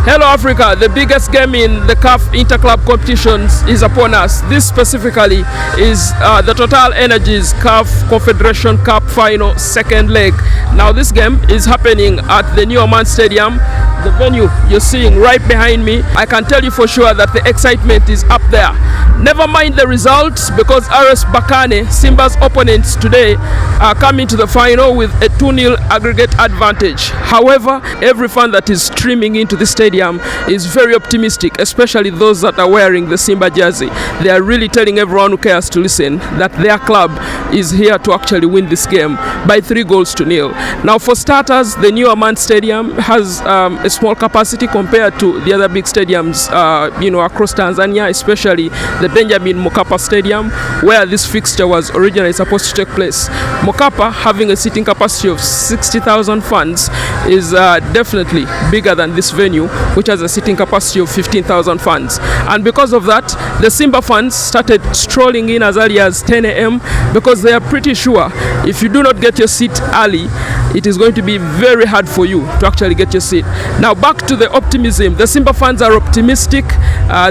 Hello Africa, the biggest game in the CAF interclub competitions is upon us. This specifically is the Total Energies CAF Confederation Cup final second leg. Now this game is happening at the New Oman Stadium, the venue you're seeing right behind me. I can tell you for sure that the excitement is up there. Never mind the results, because RS Berkane, Simba's opponents today, are coming to the final with a 2-0 aggregate advantage. However, every fan that is streaming into the stadium is very optimistic, especially those that are wearing the Simba jersey. They are really telling everyone who cares to listen that their club is here to actually win this game by 3-0. Now for starters, the New Oman Stadium has a small capacity compared to the other big stadiums across Tanzania, especially the Benjamin Mkapa Stadium, where this fixture was originally supposed to take place. Mkapa, having a seating capacity of 60,000 fans, is definitely bigger than this venue, which has a seating capacity of 15,000 fans. And because of that, the Simba fans started strolling in as early as 10 a.m. because they are pretty sure if you do not get your seat early, it is going to be very hard for you to actually get your seat. Now back to the optimism. The Simba fans are optimistic.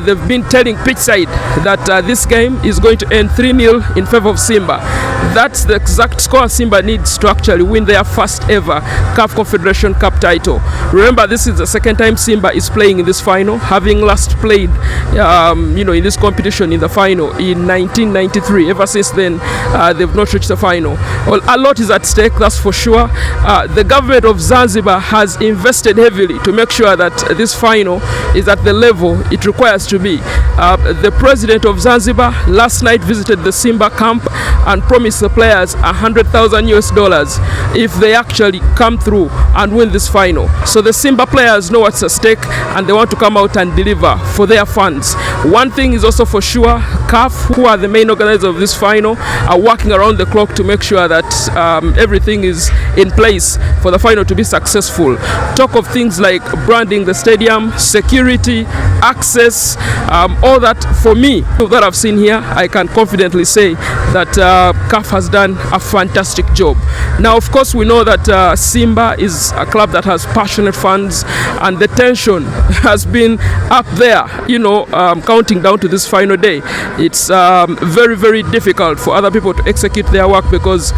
They've been telling pitchside that this game is going to end 3-0 in favor of Simba. That's the exact score Simba needs to actually win their first ever CAF Confederation Cup title. Remember, this is the second time Simba is playing in this final, having last played in this competition in the final in 1993. Ever since then, they've not reached the final. Well, a lot is at stake, that's for sure. The government of Zanzibar has invested heavily to make sure that this final is at the level it requires to be. The president of Zanzibar last night visited the Simba camp and promised the players $100,000 if they actually come through and win this final. So the Simba players know what's at stake and they want to come out and deliver for their fans. One thing is also for sure, CAF, who are the main organizers of this final, are working around the clock to make sure that everything is in place for the final to be successful. Talk of things like branding the stadium, security, access, all that. For me, that I've seen here, I can confidently say that CAF has done a fantastic job. Now of course we know that Simba is a club that has passionate fans, and the tension has been up there, counting down to this final day. It's very, very difficult for other people to execute their work because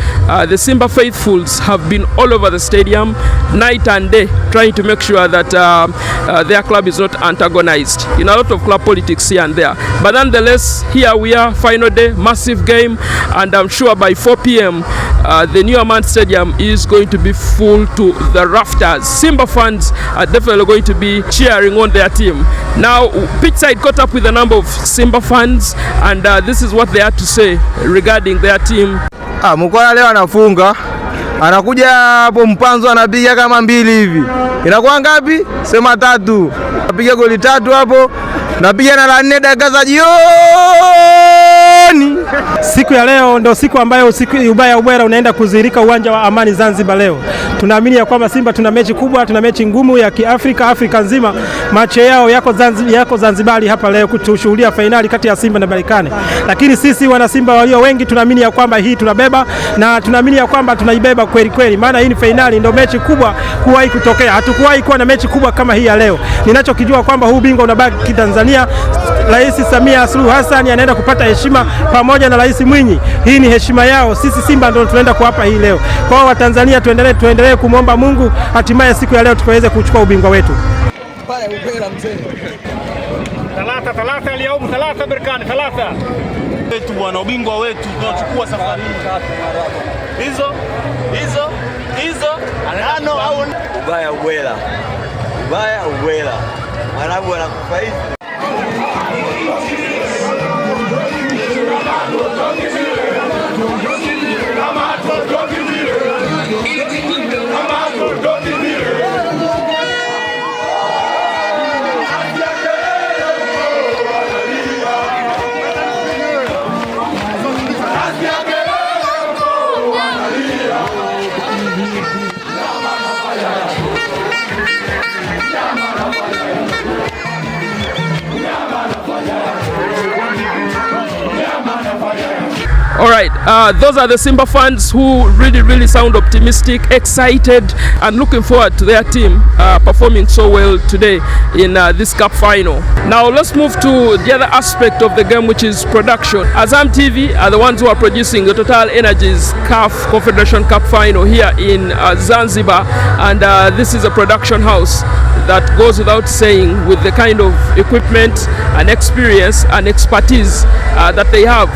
the Simba faithfuls have been all over the stadium night and day trying to make sure that their club is not antagonized. A lot of club politics here and there, but nonetheless, here we are, final day, massive game, and I'm sure by 4 p.m. The New Oman Stadium is going to be full to the rafters. Simba fans are definitely going to be cheering on their team. Now pitchside caught up with a number of Simba fans, and this is what they had to say regarding their team. Mkwala leo anafunga, anakuja hapo Mpanzo anapiga kama 2 hivi. Inakuwa ngapi? Sema 3. Apiga goli 3 hapo. Napiga na la 4 dakika za jioni. Siku ya leo ndio siku ambayo ubaya ubwera unaenda kuzirika uwanja wa Amani Zanzibar leo. Tunaamini ya kwamba Simba tuna mechi kubwa, tuna mechi ngumu ya Kiafrika, Afrika nzima. Macho yao yako Zanzibar hapa leo kutushuhudia fainali kati ya Simba na Berkane. Lakini sisi wana Simba walio wengi tunaamini ya kwamba hii tunabeba, na tunaamini ya kwamba tunaibeba kweli kweli, maana hii ni fainali, ndio mechi kubwa kuwahi kutokea. Hatukuwahi kuwa na mechi kubwa kama hii ya leo. Ninachokijua kwamba huu bingwa unabaki Tanzania. Rais Samia Suluhu Hassan anaenda kupata heshima pamoja na Rais Mwinyi. Hii ni heshima yao. Sisi Simba ndio tunaenda kuwapa hii leo. Kwa hiyo Watanzania tuendelee kumwomba Mungu hatimaye siku ya leo tukaweze kuchukua ubingwa wetu. Pale ubera mzee. 3 leo 3 Berkane 3. Wetu bwana, ubingwa wetu tunachukua safari hii. Hizo ano au ubaya ubwela. Wanabu wanakufa hivi. All right, those are the Simba fans who really sound optimistic, excited, and looking forward to their team performing so well today in this cup final. Now let's move to the other aspect of the game, which is production. Azam TV are the ones who are producing the Total Energies CAF Confederation Cup final here in Zanzibar, and this is a production house that goes without saying with the kind of equipment and experience and expertise that they have.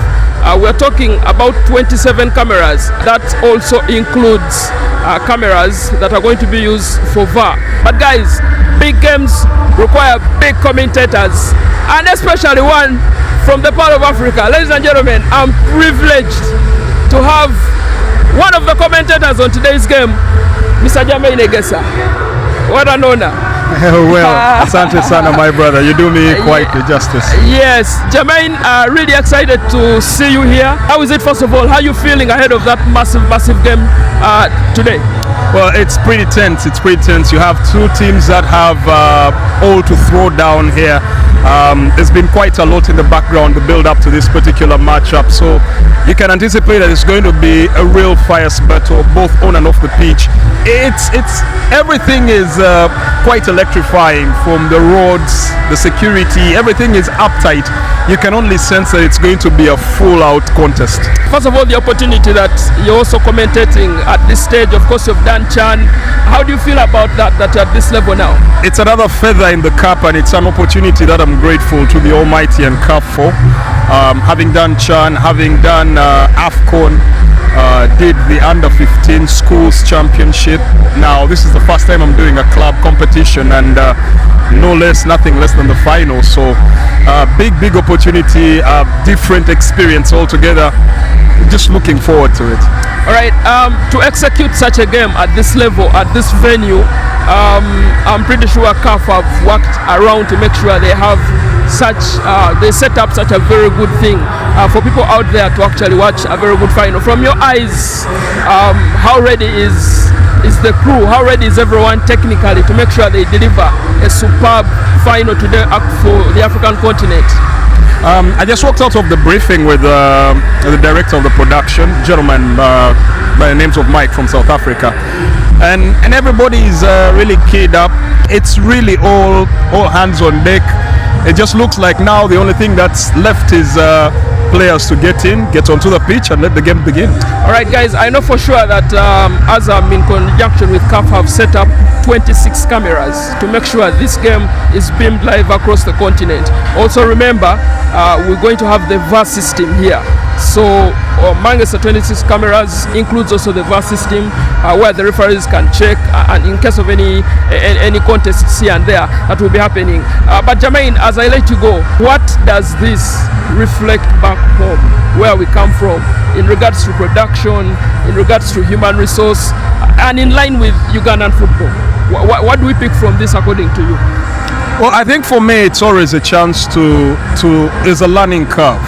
We're talking about 27 cameras. That also includes cameras that are going to be used for VAR. But guys, big games require big commentators, and especially one from the part of Africa. Ladies and gentlemen, I'm privileged to have one of the commentators on today's game, Mr. Jermaine Egesa. What an honor. Well, asante sana, my brother. You do me quite the justice. Yes, Jermaine, really excited to see you here. How is it, first of all? How are you feeling ahead of that massive game today? Well, it's pretty tense. It's pretty tense. You have two teams that have all to throw down here. There's been quite a lot in the background, the build up to this particular matchup. So you can anticipate that it's going to be a real fierce battle, both on and off the pitch. It's everything is quite electrifying, from the roads, the security, everything is uptight. You can only sense that it's going to be a full-out contest. First of all, the opportunity that you're also commentating at this stage, of course, you've done CHAN. How do you feel about that you're at this level now? It's another feather in the cap, and it's an opportunity that I'm grateful to the Almighty and CAF for. Having done CHAN, having done AFCON, did the under-15 schools championship. Now this is the first time I'm doing a club competition, and nothing less than the final. So big opportunity, different experience altogether. Just looking forward to it. All right, to execute such a game at this level, at this venue, I'm pretty sure CAF have worked around to make sure they have they set up such a very good thing for people out there to actually watch a very good final. From your eyes, how ready is the crew? How ready is everyone technically to make sure they deliver a superb final today for the African continent? I just walked out of the briefing with the director of the production, gentleman by the names of Mike from South Africa, and everybody is really keyed up. It's really all hands on deck. It just looks like now the only thing that's left is players to get onto the pitch and let the game begin. All right, guys, I know for sure that Azam, in conjunction with CAF, have set up 26 cameras to make sure this game is beamed live across the continent. Also remember, we're going to have the VAR system here. So among the 26 cameras includes also the VAR system where the referees can check and in case of any contests here and there that will be happening. But Jermaine, as I let you go, what does this reflect back home, where we come from, in regards to production, in regards to human resource, and in line with Ugandan football? What do we pick from this according to you? Well, I think for me it's always a chance is a learning curve.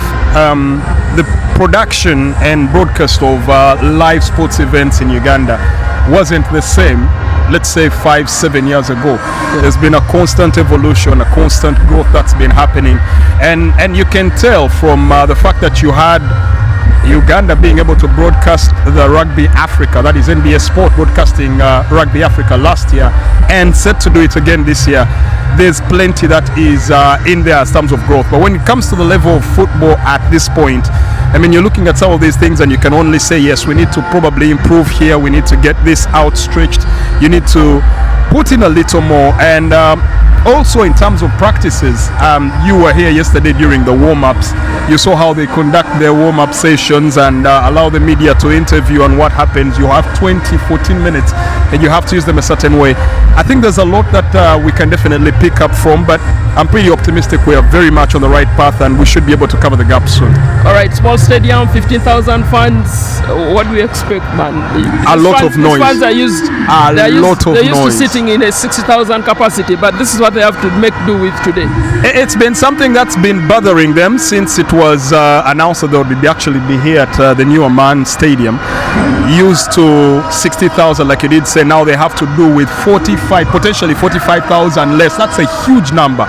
The production and broadcast of live sports events in Uganda wasn't the same, let's say 5-7 years ago. Yeah. There's been a constant evolution, a constant growth that's been happening, and you can tell from the fact that you had Uganda being able to broadcast the Rugby Africa, that is NBA Sport broadcasting Rugby Africa last year, and set to do it again this year. There's plenty that is in there in terms of growth. But when it comes to the level of football at this point, I mean, you're looking at some of these things and you can only say, yes, we need to probably improve here. We need to get this outstretched. You need to put in a little more. And also in terms of practices, you were here yesterday during the warm-ups. You saw how they conduct their warm-up sessions and allow the media to interview on what happens. You have 20-14 minutes and you have to use them a certain way. I think there's a lot that we can definitely pick up from, but I'm pretty optimistic we are very much on the right path and we should be able to cover the gap soon. All right, small stadium, 15,000 fans. What do we expect, man? A lot of noise. Fans are used. They're used to sitting in a 60,000 capacity, but this is what they have to make do with today. It's been something that's been bothering them since it was announced that they would actually be here at the new Amman Stadium. Used to 60,000, like you did say. Now they have to do with potentially 45,000 less. That's a huge number.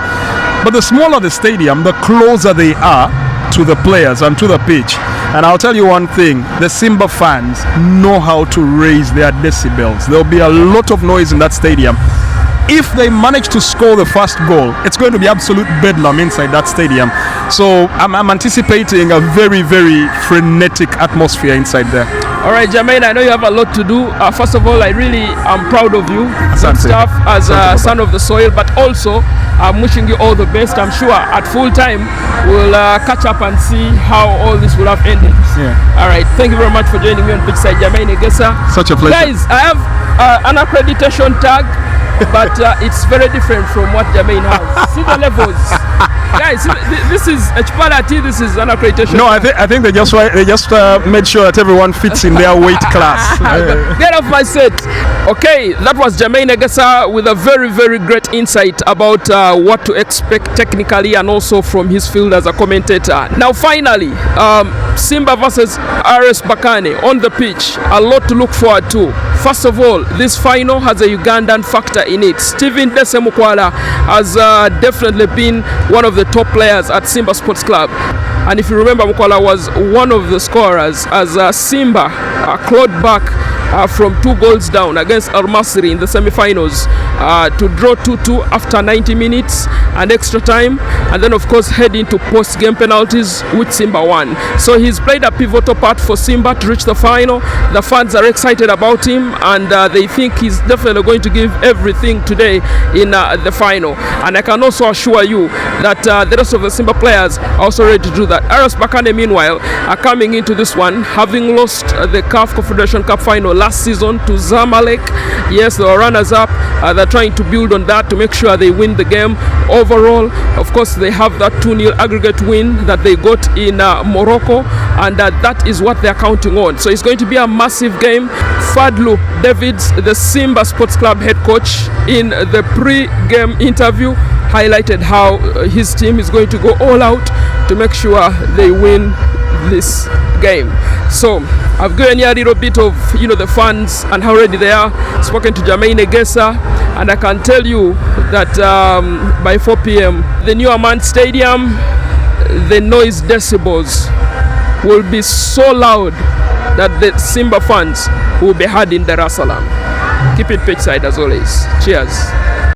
But the smaller the stadium, the closer they are to the players and to the pitch. And I'll tell you one thing, the Simba fans know how to raise their decibels. There'll be a lot of noise in that stadium. If they manage to score the first goal, it's going to be absolute bedlam inside that stadium. So I'm anticipating a very, very frenetic atmosphere inside there. All right, Jermaine, I know you have a lot to do. First of all, I really am proud of you. Good stuff as a son of the soil, but also I'm wishing you all the best. I'm sure at full time we'll catch up and see how all this will have ended. Yeah. All right, thank you very much for joining me on Pitchside, Jermaine Egesa. Such a pleasure. Guys, I have an accreditation tag, but it's very different from what Jermaine has. See the levels. Guys, this is H-Palati, this is an accreditation. No, I think they just made sure that everyone fits in their weight class. Get off my set. Okay, that was Jermaine Egesa with a very, very great insight about what to expect technically and also from his field as a commentator. Now, finally, Simba versus RS Berkane on the pitch. A lot to look forward to. First of all, this final has a Ugandan factor in it. Stephen Desemukwala has definitely been one of the top players at Simba Sports Club. And if you remember, Mukwala was one of the scorers as Simba clawed back from 2 goals down against Al Masry in the semi-finals to draw 2-2 after 90 minutes and extra time, and then of course head into post-game penalties which Simba won. So he's played a pivotal part for Simba to reach the final. The fans are excited about him and they think he's definitely going to give everything today in the final. And I can also assure you that the rest of the Simba players are also ready to do that. RS Berkane meanwhile are coming into this one having lost the CAF Confederation Cup final last season to Zamalek. Yes, they were runners up. They're trying to build on that to make sure they win the game. Overall, of course, they have that 2-0 aggregate win that they got in Morocco, and that is what they're counting on. So it's going to be a massive game. Fadlu Davids, the Simba Sports Club head coach, in the pre-game interview highlighted how his team is going to go all out to make sure they win this game. So I've given you a little bit of the fans and how ready they are. Spoken to Jermaine Egesa, and I can tell you that by 4 p.m. the New Aman Stadium, the noise decibels will be so loud that the Simba fans will be heard in Dar es Salaam. Keep it pitchside as always. Cheers.